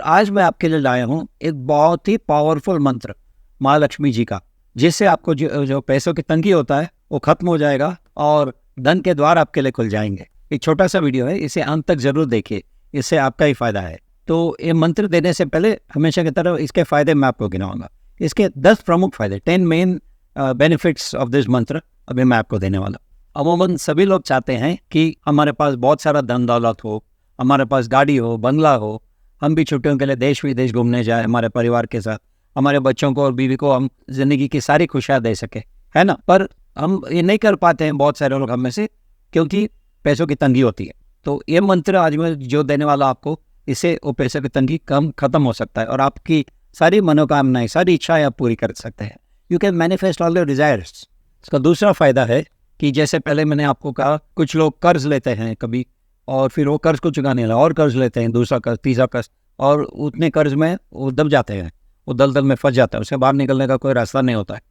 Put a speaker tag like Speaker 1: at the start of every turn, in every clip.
Speaker 1: आज मैं आपके लिए लाया हूँ एक बहुत ही पावरफुल मंत्र महालक्ष्मी जी का, जिससे आपको जो पैसों की तंगी होता है वो खत्म हो जाएगा और धन के द्वार आपके लिए खुल जाएंगे। एक छोटा सा वीडियो है, इसे अंत तक जरूर देखिए, इससे आपका ही फायदा है। तो ये मंत्र देने से पहले हमेशा की तरह इसके फायदे मैं आपको गिनाऊंगा। इसके 10 प्रमुख फायदे, 10 मेन बेनिफिट्स ऑफ दिस मंत्र अभी मैं आपको देने वाला। अमूमन सभी लोग चाहते हैं कि हमारे पास बहुत सारा धन दौलत हो, हमारे पास गाड़ी हो, बंगला हो, हम भी छुट्टियों के लिए देश विदेश घूमने जाए हमारे परिवार के साथ, हमारे बच्चों को और बीवी को हम जिंदगी की सारी खुशियां दे सके, है ना। पर हम ये नहीं कर पाते हैं बहुत सारे लोग हम में से, क्योंकि पैसों की तंगी होती है। तो ये मंत्र आज मैं जो देने वाला आपको, इससे वो पैसों की तंगी खत्म हो सकता है और आपकी सारी मनोकामनाएं, सारी इच्छाएं आप पूरी कर सकते हैं। You can manifest all your desires. इसका दूसरा फायदा है कि जैसे पहले मैंने आपको कहा, कुछ लोग कर्ज लेते हैं कभी, और फिर वो कर्ज को चुकाने लगा और कर्ज लेते हैं, दूसरा कर्ज, तीसरा कर्ज, और उतने कर्ज में वो दब जाते हैं, वो दलदल में फंस जाता है, उससे बाहर निकलने का कोई रास्ता नहीं होता है।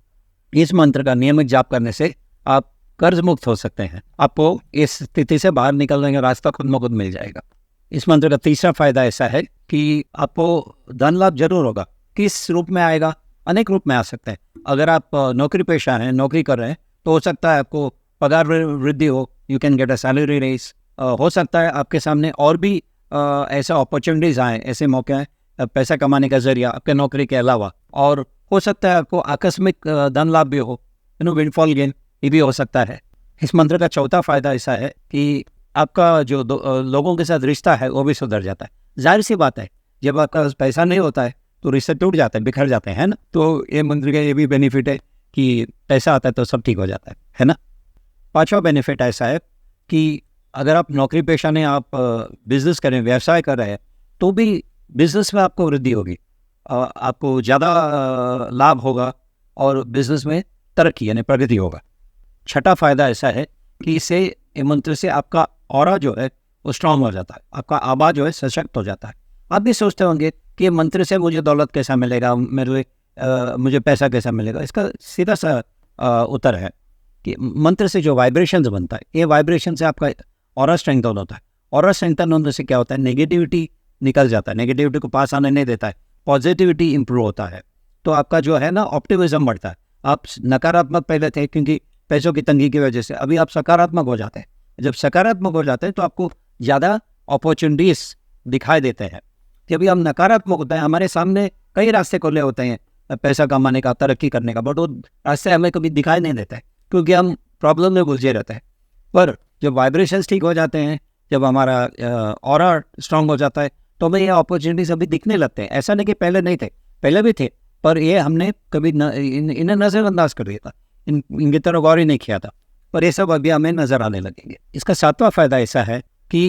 Speaker 1: इस मंत्र का नियमित जाप करने से आप कर्ज मुक्त हो सकते हैं, आपको इस स्थिति से बाहर निकलने का रास्ता खुद में खुद मिल जाएगा। इस मंत्र का तीसरा फायदा ऐसा है कि आपको धन लाभ जरूर होगा। किस रूप में आएगा? अनेक रूप में आ सकते हैं। अगर आप नौकरी पेशा हैं, नौकरी कर रहे हैं, तो हो सकता है आपको पगार वृद्धि हो, you can get a salary raise. हो सकता है आपके सामने और भी ऐसा अपॉर्चुनिटीज आए, ऐसे मौके आए पैसा कमाने का जरिया आपके नौकरी के अलावा। और हो सकता है आपको आकस्मिक धन लाभ भी हो, विंडफॉल गेन, ये भी हो सकता है। इस मंत्र का चौथा फायदा ऐसा है कि आपका जो लोगों के साथ रिश्ता है वो भी सुधर जाता है। जाहिर सी बात है, जब आपका पैसा नहीं होता है तो रिश्ते टूट जाते हैं, बिखर जाते हैं, है ना। तो ये मंत्र का ये भी बेनिफिट है कि पैसा आता है तो सब ठीक हो जाता है ना। पांचवा बेनिफिट ऐसा है कि अगर आप नौकरी पेशा नहीं, आप बिजनेस करें, व्यवसाय कर रहे हैं, तो भी बिजनेस में आपको वृद्धि होगी, आपको ज़्यादा लाभ होगा और बिजनेस में तरक्की यानी प्रगति होगा। छठा फायदा ऐसा है कि इससे ये मंत्र से आपका ऑरा जो है वो स्ट्रांग हो जाता है, आपका आवाज जो है सशक्त हो जाता है। आप भी सोचते होंगे कि ये मंत्र से मुझे दौलत कैसा मिलेगा, मुझे पैसा कैसा मिलेगा। इसका सीधा सा उत्तर है कि मंत्र से जो वाइब्रेशन बनता है, ये वाइब्रेशन से आपका ऑरा स्ट्रेंथन होता है। ऑरा स्ट्रेंथन होने से क्या होता है, नेगेटिविटी निकल जाता है, नेगेटिविटी को पास आने नहीं देता है, पॉजिटिविटी इंप्रूव होता है। तो आपका जो है ना ऑप्टिमिज्म बढ़ता है। आप नकारात्मक पहले थे क्योंकि पैसों की तंगी की वजह से, अभी आप सकारात्मक हो जाते हैं। जब सकारात्मक हो जाते हैं तो आपको ज़्यादा अपॉर्चुनिटीज दिखाई देते हैं। जब हम नकारात्मक होता है, हमारे सामने कई रास्ते खुले होते हैं पैसा कमाने का, तरक्की करने का, बट वो रास्ते हमें कभी दिखाई नहीं देता है क्योंकि हम प्रॉब्लम में उलझे रहते हैं। पर जब वाइब्रेशंस ठीक हो जाते हैं, जब हमारा ऑरा स्ट्रांग हो जाता है, तो हमें ये अपॉर्चुनिटीज अभी दिखने लगते हैं। ऐसा नहीं कि पहले नहीं थे, पहले भी थे, पर ये हमने कभी इन्हें नज़रअंदाज कर दिया था, इनकी तरफ गौर ही नहीं किया था, पर ये सब अभी हमें नजर आने लगेंगे। इसका सातवां फायदा ऐसा है कि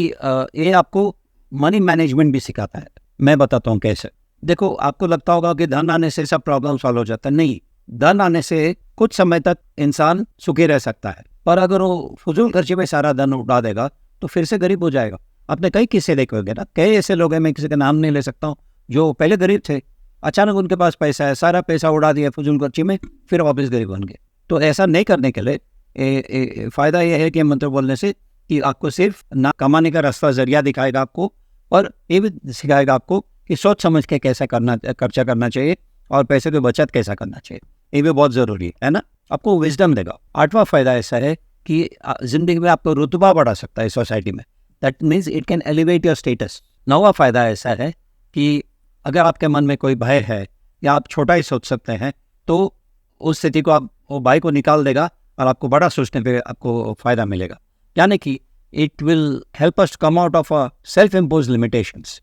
Speaker 1: ये आपको मनी मैनेजमेंट भी सिखाता है। मैं बताता हूँ कैसे। देखो, आपको लगता होगा कि धन आने से सब प्रॉब्लम सॉल्व हो जाता है। नहीं, धन आने से कुछ समय तक इंसान सुखी रह सकता है, पर अगर वो फजूल खर्चे में सारा धन उड़ा देगा तो फिर से गरीब हो जाएगा। आपने कई किस्से देखे होंगे ना, कई ऐसे लोग हैं, मैं किसी का नाम नहीं ले सकता हूँ, जो पहले गरीब थे, अचानक उनके पास पैसा है, सारा पैसा उड़ा दिया फजूल खर्ची में, फिर वापस गरीब बन गए। तो ऐसा नहीं करने के लिए फायदा यह है कि मंत्र बोलने से कि आपको सिर्फ ना कमाने का रास्ता जरिया दिखाएगा आपको, और ये भी सिखाएगा आपको कि सोच समझ के कैसा खर्चा करना चाहिए और पैसे की बचत कैसा करना चाहिए। ये भी बहुत ज़रूरी है ना, आपको विजडम देगा। आठवां फायदा ऐसा है कि जिंदगी में आपको रुतबा बढ़ा सकता है सोसाइटी में, that means it can elevate your status. नौवां फायदा ऐसा है कि अगर आपके मन में कोई भय है या आप छोटा ही सोच सकते हैं, तो उस स्थिति को आप वो भय को निकाल देगा और आपको बड़ा सोचने पे आपको फायदा मिलेगा। यानी कि it will help us come out of a self impose limitations.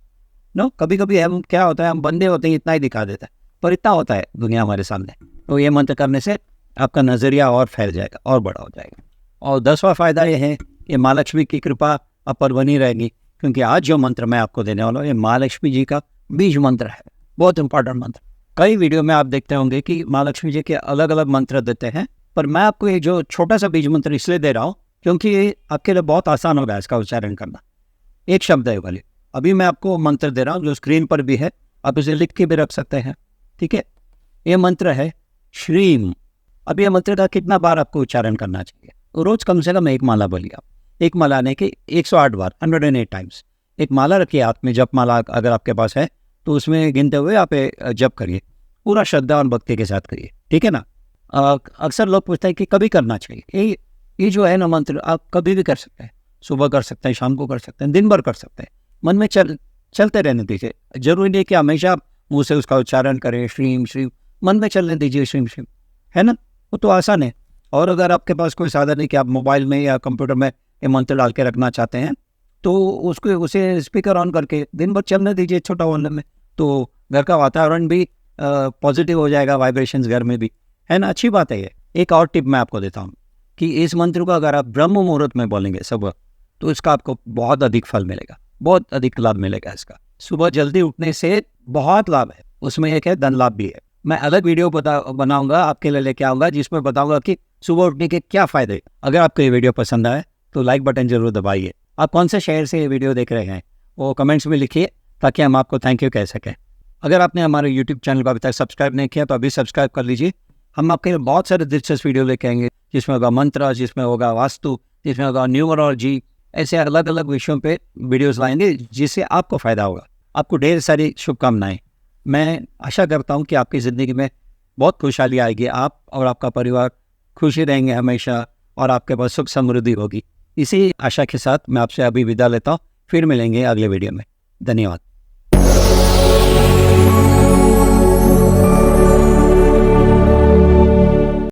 Speaker 1: No, कभी कभी हम क्या होता है, हम बंदे होते हैं, इतना ही दिखा देता है, पर इतना होता है दुनिया हमारे सामने। तो ये मंत्र करने से आपका नज़रिया और फैल जाएगा और बड़ा हो जाएगा। और 10वां फायदा ये है कि माँ लक्ष्मी की कृपा आप पर बनी रहेगी, क्योंकि आज जो मंत्र मैं आपको देने वाला हूँ ये माँ लक्ष्मी जी का बीज मंत्र है, बहुत इंपॉर्टेंट मंत्र। कई वीडियो में आप देखते होंगे कि माँ लक्ष्मी जी के अलग अलग मंत्र देते हैं, पर मैं आपको ये जो छोटा सा बीज मंत्र इसलिए दे रहा हूँ क्योंकि ये आपके लिए बहुत आसान होगा इसका उच्चारण करना। एक शब्द है वाली, अभी मैं आपको मंत्र दे रहा हूँ जो स्क्रीन पर भी है, आप इसे लिख के भी रख सकते हैं, ठीक है। ये मंत्र है श्रीम। अब ये मंत्र का कितना बार आपको उच्चारण करना चाहिए? रोज कम से कम एक माला बोलिए आप। एक माला नहीं कि 108 बार, 108 टाइम्स। एक माला रखिए हाथ में, जप माला अगर आपके पास है तो उसमें गिनते हुए आप जप करिए, पूरा श्रद्धा और भक्ति के साथ करिए, ठीक है ना। अक्सर लोग पूछते हैं कि कभी करना चाहिए। ये जो है ना मंत्र, आप कभी भी कर सकते हैं, सुबह कर सकते हैं, शाम को कर सकते हैं, दिन भर कर सकते हैं। मन में चलते रहने दीजिए। जरूरी नहीं कि हमेशा आप मुँह से उसका उच्चारण करें, श्रीम श्रीम, मन में चलने दीजिए श्रीम श्रीम, है ना। वो तो आसान है। और अगर आपके पास कोई साधन नहीं कि आप मोबाइल में या कंप्यूटर में ये मंत्र डाल के रखना चाहते हैं, तो उसे स्पीकर ऑन करके दिन भर चलने दीजिए छोटा वॉल्यूम में, तो घर का वातावरण भी पॉजिटिव हो जाएगा, वाइब्रेशंस घर में भी, है ना। अच्छी बात है ये। एक और टिप मैं आपको देता हूँ कि इस मंत्र को अगर आप ब्रह्म मुहूर्त में बोलेंगे सुबह, तो इसका आपको बहुत अधिक फल मिलेगा, बहुत अधिक लाभ मिलेगा इसका। सुबह जल्दी उठने से बहुत लाभ है, उसमें एक है धन लाभ भी है। मैं अलग वीडियो बनाऊंगा आपके लिए, लेके आऊँगा, जिसमें बताऊंगा कि सुबह उठने के क्या फ़ायदे। अगर आपको ये वीडियो पसंद आए तो लाइक बटन जरूर दबाइए। आप कौन से शहर से ये वीडियो देख रहे हैं वो कमेंट्स में लिखिए, ताकि हम आपको थैंक यू कह सकें। अगर आपने हमारे यूट्यूब चैनल को अभी तक सब्सक्राइब नहीं किया तो अभी सब्सक्राइब कर लीजिए। हम आपके लिए बहुत सारे दिलचस्प वीडियो लेके आएंगे, जिसमें होगा मंत्र, जिसमें होगा वास्तु, जिसमें होगा न्यूमरोलॉजी, ऐसे अलग अलग विषयों पे वीडियोस लाएंगे जिससे आपको फ़ायदा होगा। आपको ढेर सारी शुभकामनाएं। मैं आशा करता हूँ कि आपकी ज़िंदगी में बहुत खुशहाली आएगी, आप और आपका परिवार खुशी रहेंगे हमेशा, और आपके पास सुख समृद्धि होगी। इसी आशा के साथ मैं आपसे अभी विदा लेता हूँ। फिर मिलेंगे अगले वीडियो में। धन्यवाद।